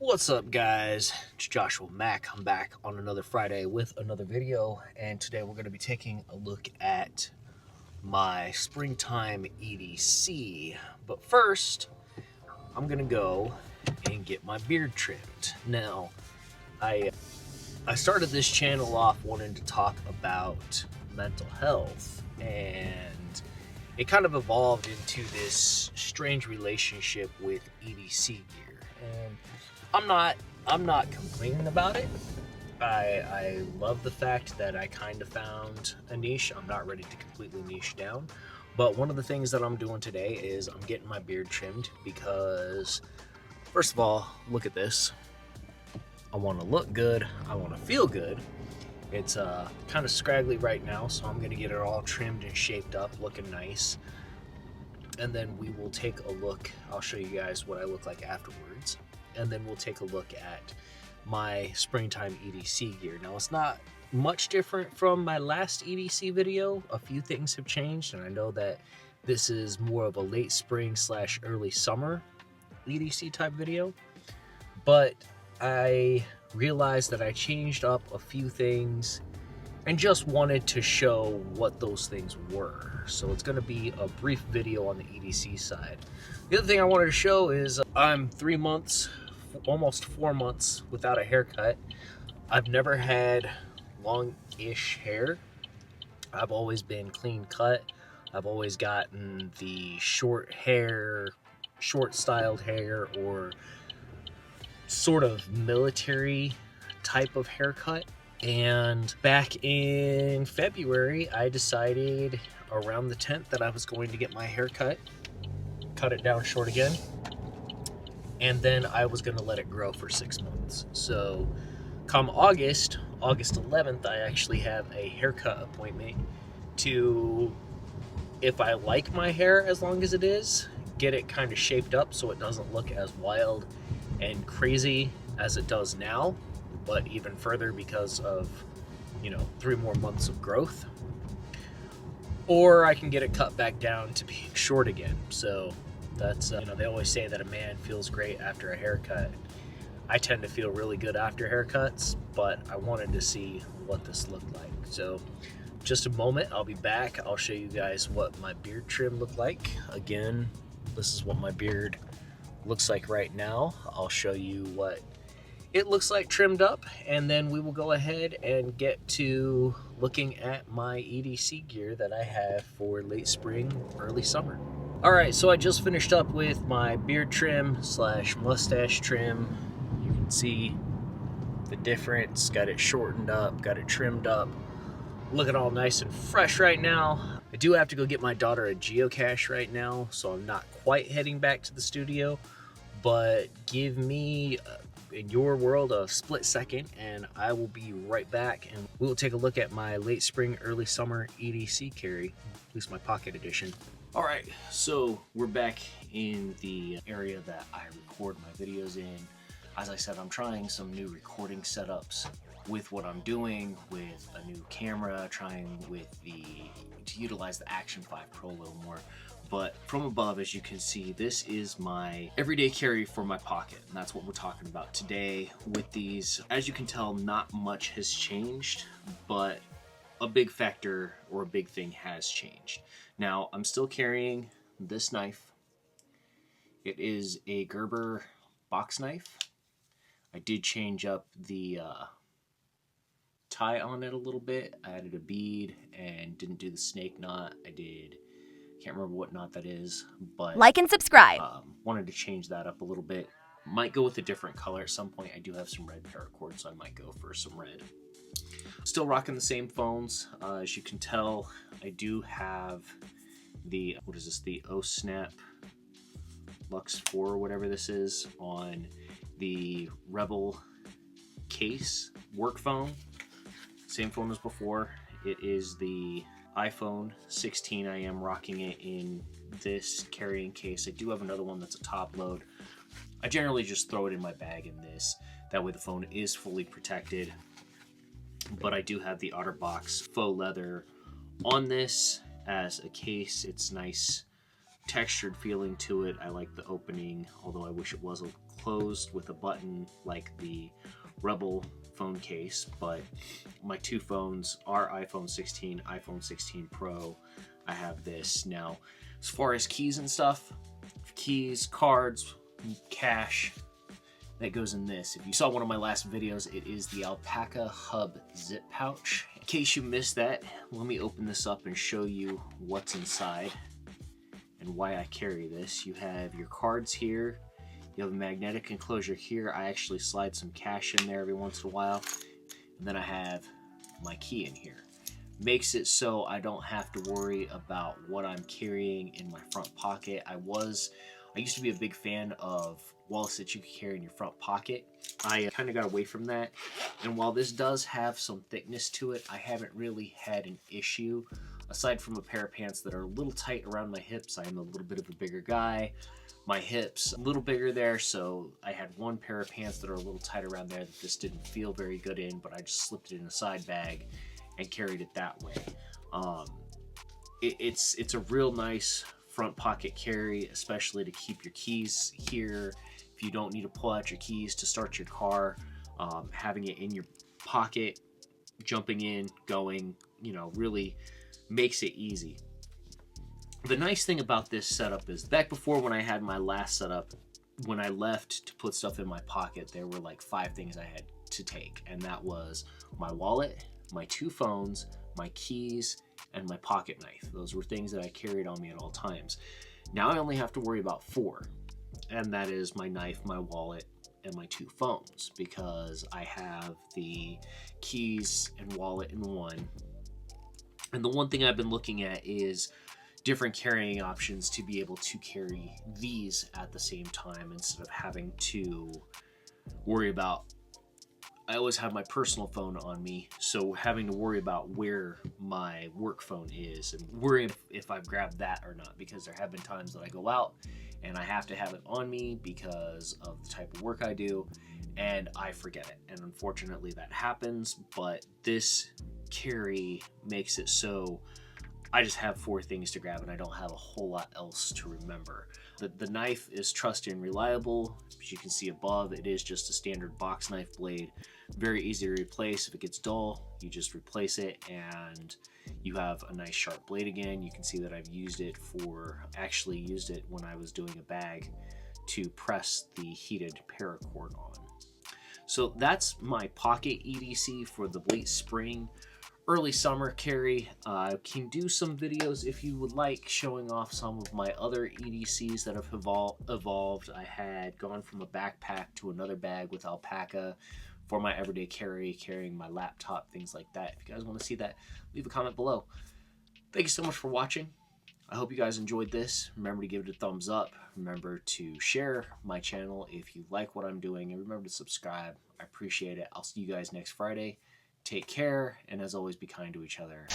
What's up, guys? It's Joshua Mack. I'm back on another Friday with another video, and today we're going to be taking a look at my springtime EDC. But first, I'm going to go and get my beard trimmed. Now, I started this channel off wanting to talk about mental health, and it kind of evolved into this strange relationship with EDC gear. And I'm not complaining about it. I love the fact that I kind of found a niche. I'm not ready to completely niche down. But one of the things that I'm doing today is I'm getting my beard trimmed because, first of all, look at this. I want to look good. I want to feel good. It's kind of scraggly right now, so I'm going to get it all trimmed and shaped up, looking nice. And then we will take a look. I'll show you guys what I look like afterwards. And then we'll take a look at my springtime EDC gear. Now, it's not much different from my last EDC video. A few things have changed, and I know that this is more of a late spring / early summer EDC type video. But I realized that I changed up a few things and just wanted to show what those things were. So it's going to be a brief video on the EDC side. The other thing I wanted to show is I'm 3 months, almost 4 months without a haircut. I've never had long-ish hair. I've always been clean cut. I've always gotten the short hair, short styled hair, or sort of military type of haircut. And back in February, I decided around the 10th that I was going to get my hair cut it down short again, and then I was going to let it grow for 6 months. So come August 11th, I actually have a haircut appointment to, if I like my hair as long as it is, get it kind of shaped up so it doesn't look as wild and crazy as it does now, but even further because of, 3 more months of growth. Or I can get it cut back down to being short again. So that's, they always say that a man feels great after a haircut. I tend to feel really good after haircuts, but I wanted to see what this looked like. So just a moment, I'll be back. I'll show you guys what my beard trim looked like. Again, this is what my beard looks like right now. I'll show you what it looks like trimmed up, and then we will go ahead and get to looking at my EDC gear that I have for late spring, early summer. All right, so I just finished up with my beard trim / mustache trim. You can see the difference. Got it shortened up, got it trimmed up. Looking all nice and fresh right now. I do have to go get my daughter a geocache right now, so I'm not quite heading back to the studio, but give me, in your world, a split second, and I will be right back, and we will take a look at my late spring, early summer EDC carry, at least my Pocket edition. All right, so we're back in the area that I record my videos in. As I said, I'm trying some new recording setups with what I'm doing, with a new camera, trying to utilize the Action 5 Pro a little more. But from above, as you can see, this is my everyday carry for my Pocket, and that's what we're talking about today with these. As you can tell, not much has changed, but a big factor or a big thing has changed. Now, I'm still carrying this knife. It is a Gerber box knife. I did change up the tie on it a little bit. I added a bead and didn't do the snake knot. Can't remember what knot that is, but like and subscribe. Wanted to change that up a little bit. Might go with a different color at some point. I do have some red paracord, so I might go for some red. Still rocking the same phones. As you can tell, I do have the, what is this, the O-Snap Lux 4 or whatever this is, on the Rebel case work phone. Same phone as before. It is the iPhone 16. I am rocking it in this carrying case. I do have another one that's a top load. I generally just throw it in my bag in this. That way the phone is fully protected. But I do have the Otterbox faux leather on this as a case. It's nice textured feeling to it. I like the opening, although I wish it wasn't closed with a button like the Rebel phone case. But my two phones are iPhone 16, iPhone 16 Pro. I have this. Now, as far as keys and stuff, keys, cards, cash, that goes in this. If you saw one of my last videos, it is the Alpaka Hub Zip Pouch. In case you missed that, let me open this up and show you what's inside and why I carry this. You have your cards here. You have a magnetic enclosure here. I actually slide some cash in there every once in a while. And then I have my key in here. Makes it so I don't have to worry about what I'm carrying in my front pocket. I used to be a big fan of wallets that you could carry in your front pocket. I kind of got away from that. And while this does have some thickness to it, I haven't really had an issue. Aside from a pair of pants that are a little tight around my hips. I am a little bit of a bigger guy. My hips a little bigger there, so I had one pair of pants that are a little tight around there that this didn't feel very good in, but I just slipped it in a side bag and carried it that way. It's a real nice front pocket carry, especially to keep your keys here. If you don't need to pull out your keys to start your car, having it in your pocket, jumping in, going, really makes it easy. The nice thing about this setup is, back before when I had my last setup, when I left to put stuff in my pocket, there were like 5 things I had to take, and that was my wallet, my 2 phones, my keys, and my pocket knife. Those were things that I carried on me at all times. Now I only have to worry about 4, and that is my knife, my wallet, and my 2 phones, because I have the keys and wallet in one. And the one thing I've been looking at is different carrying options to be able to carry these at the same time instead of having to worry about, I always have my personal phone on me, so having to worry about where my work phone is and worrying if I've grabbed that or not, because there have been times that I go out and I have to have it on me because of the type of work I do, and I forget it. And unfortunately that happens, but this carry makes it so I just have 4 things to grab and I don't have a whole lot else to remember. The knife is trusted and reliable. As you can see above, it is just a standard box knife blade. Very easy to replace. If it gets dull, you just replace it and you have a nice sharp blade again. You can see that I've actually used it when I was doing a bag to press the heated paracord on. So that's my Pocket EDC for the late spring, early summer carry. I can do some videos if you would like, showing off some of my other EDCs that have evolved. I had gone from a backpack to another bag with Alpaka for my everyday carry, carrying my laptop, things like that. If you guys want to see that, leave a comment below. Thank you so much for watching. I hope you guys enjoyed this. Remember to give it a thumbs up. Remember to share my channel if you like what I'm doing, and remember to subscribe. I appreciate it. I'll see you guys next Friday. Take care, and as always, be kind to each other.